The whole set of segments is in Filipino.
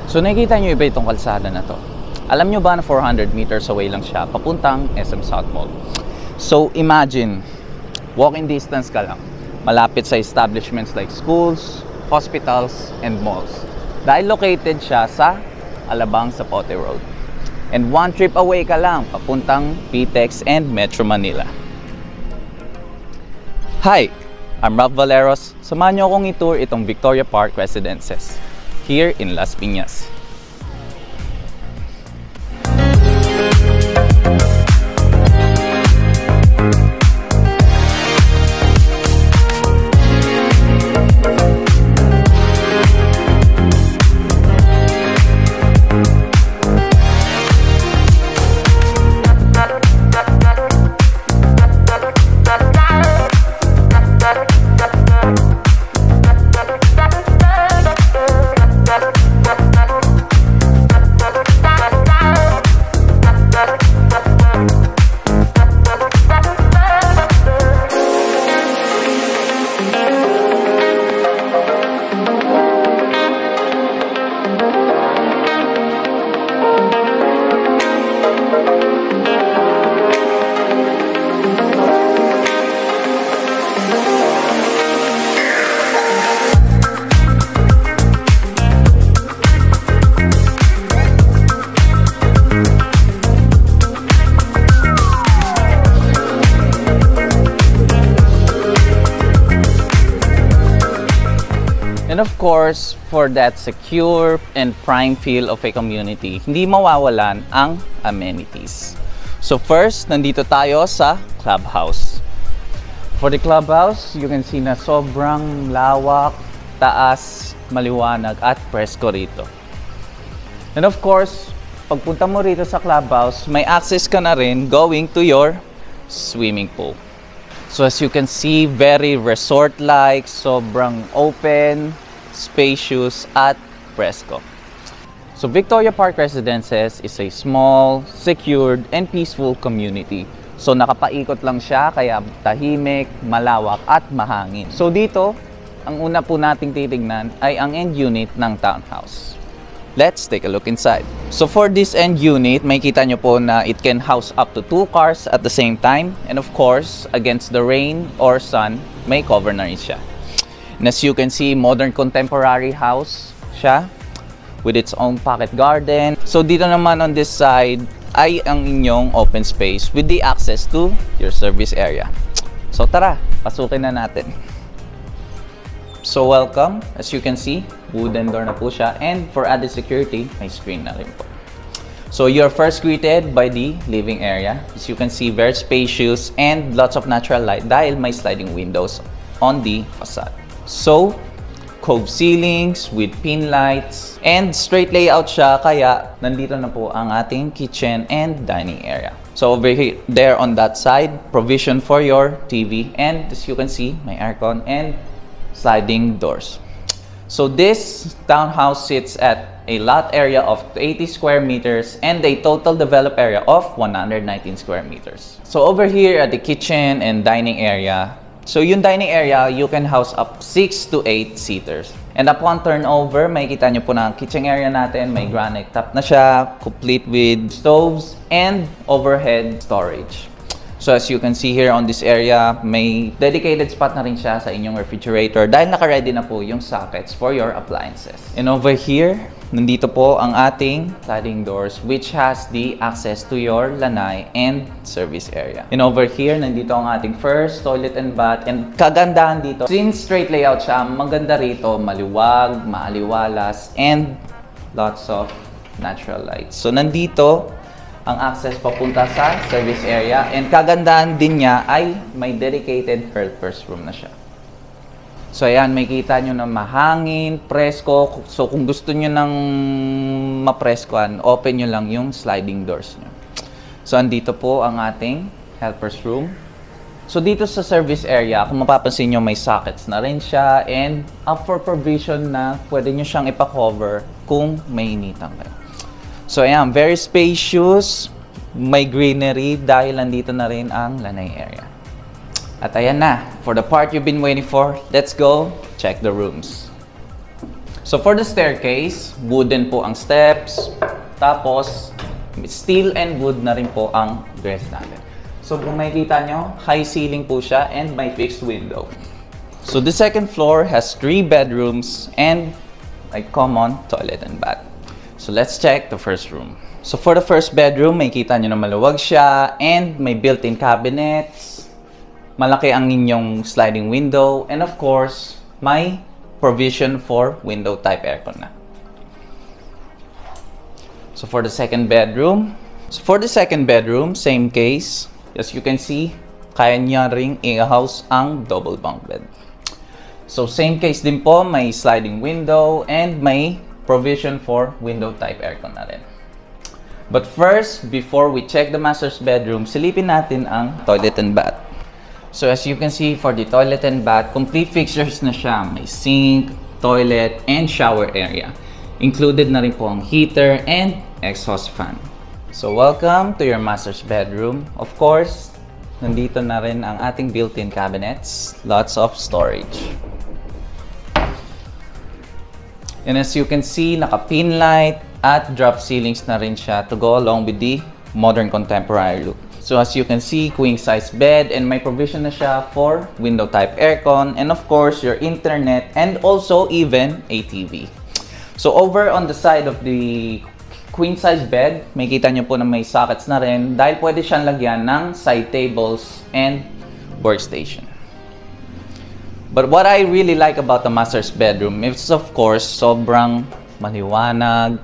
So nakikita nyo iba itong kalsada na to. Alam nyo ba na 400 meters away lang siya papuntang SM South Mall? So imagine, walking distance ka lang, malapit sa establishments like schools, hospitals, and malls. Dahil located siya sa Alabang Zapote Road. And one trip away ka lang papuntang PTEX and Metro Manila. Hi, I'm Ralph Valeros. Samahan nyo akong i-tour itong Victoria Park Residences here in Las Piñas. And of course, for that secure and prime feel of a community, hindi mawawalan ang amenities. So first, nandito tayo sa clubhouse. For the clubhouse, you can see na sobrang lawak, taas, maliwanag at presko rito. And of course, pagpunta mo rito sa clubhouse, may access ka na rin going to your swimming pool. So as you can see, very resort-like, sobrang open, spacious at presko. So Victoria Park Residences is a small, secured, and peaceful community. So nakapaikot lang siya, kaya tahimik, malawak at mahangin. So dito, ang una po nating titignan ay ang end unit ng townhouse. Let's take a look inside. So for this end unit, may kita nyo po na it can house up to 2 cars at the same time. And of course, against the rain or sun, may cover na rin siya. And as you can see, modern contemporary house siya with its own pocket garden. So dito naman on this side ay ang inyong open space with the access to your service area. So tara, pasukin na natin. So welcome, as you can see, wooden door na po siya, and for added security, may screen na rin po. So you're first greeted by the living area. As you can see, very spacious and lots of natural light dahil may sliding windows on the facade. So, cove ceilings with pin lights and straight layout siya, kaya nandito na po ang ating kitchen and dining area. So over here, there on that side, provision for your TV, and as you can see, may aircon and sliding doors. So this townhouse sits at a lot area of 80 square meters and a total developed area of 119 square meters. So over here at the kitchen and dining area, so yung dining area, you can house up 6 to 8 seaters. And upon turnover, makikita nyo po na ang kitchen area natin, may granite top na siya, complete with stoves and overhead storage. So as you can see here on this area, may dedicated spot na rin siya sa inyong refrigerator dahil naka-ready na po yung sockets for your appliances. And over here, nandito po ang ating sliding doors which has the access to your lanai and service area. And over here, nandito ang ating first toilet and bath. And kagandahan dito, since straight layout siya, maganda rito, maliwag, maaliwalas, and lots of natural light. So nandito ang access papunta sa service area, and kagandahan din niya ay may dedicated helper's room na siya. So ayan, may kita nyo na mahangin, presko. So kung gusto nyo ng mapreskoan, open nyo lang yung sliding doors nyo. So andito po ang ating helper's room. So dito sa service area, kung mapapansin nyo, may sockets na rin siya and up for provision na pwede nyo siyang ipa-cover kung may initan kayo. So ayan, very spacious, may greenery dahil nandito na rin ang lanai area. At ayan na, for the part you've been waiting for, let's go check the rooms. So for the staircase, wooden po ang steps. Tapos, steel and wood na rin po ang dress natin. So kung makikita nyo, high ceiling po siya and may fixed window. So the second floor has 3 bedrooms and a common toilet and bath. So let's check the first room. So for the first bedroom, makikita nyo na maluwag siya and may built-in cabinets. Malaki ang inyong sliding window and of course, may provision for window type aircon na. So for the second bedroom, same case. As you can see, kaya niya ring i-house ang double bunk bed. So same case din po, may sliding window and may provision for window type aircon na rin. But first, before we check the master's bedroom, silipin natin ang toilet and bath. So as you can see, for the toilet and bath, complete fixtures na siya. May sink, toilet, and shower area. Included na rin po ang heater and exhaust fan. So welcome to your master's bedroom. Of course, nandito na rin ang ating built-in cabinets. Lots of storage. And as you can see, naka-pin light at drop ceilings na rin siya to go along with the modern contemporary look. So as you can see, queen size bed and may provision na siya for window type aircon and of course your internet and also even a TV. So over on the side of the queen size bed, makikita nyo po na may sockets na rin dahil pwede siyang lagyan ng side tables and workstation. But what I really like about the master's bedroom is of course sobrang maliwanag,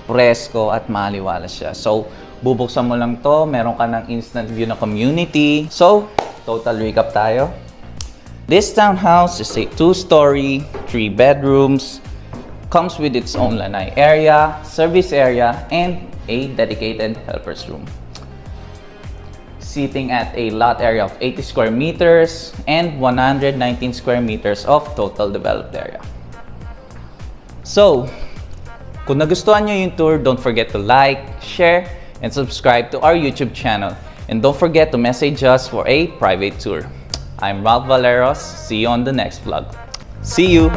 presko at maliwala siya. So bubuksan mo lang to, meron ka ng instant view na community. So, total recap tayo. This townhouse is a 2-story, 3 bedrooms, comes with its own lanai area, service area, and a dedicated helper's room. Sitting at a lot area of 80 square meters and 119 square meters of total developed area. So, kung nagustuhan nyo yung tour, don't forget to like, share, and subscribe to our YouTube channel. And don't forget to message us for a private tour. I'm Ralph Valeros. See you on the next vlog. See you!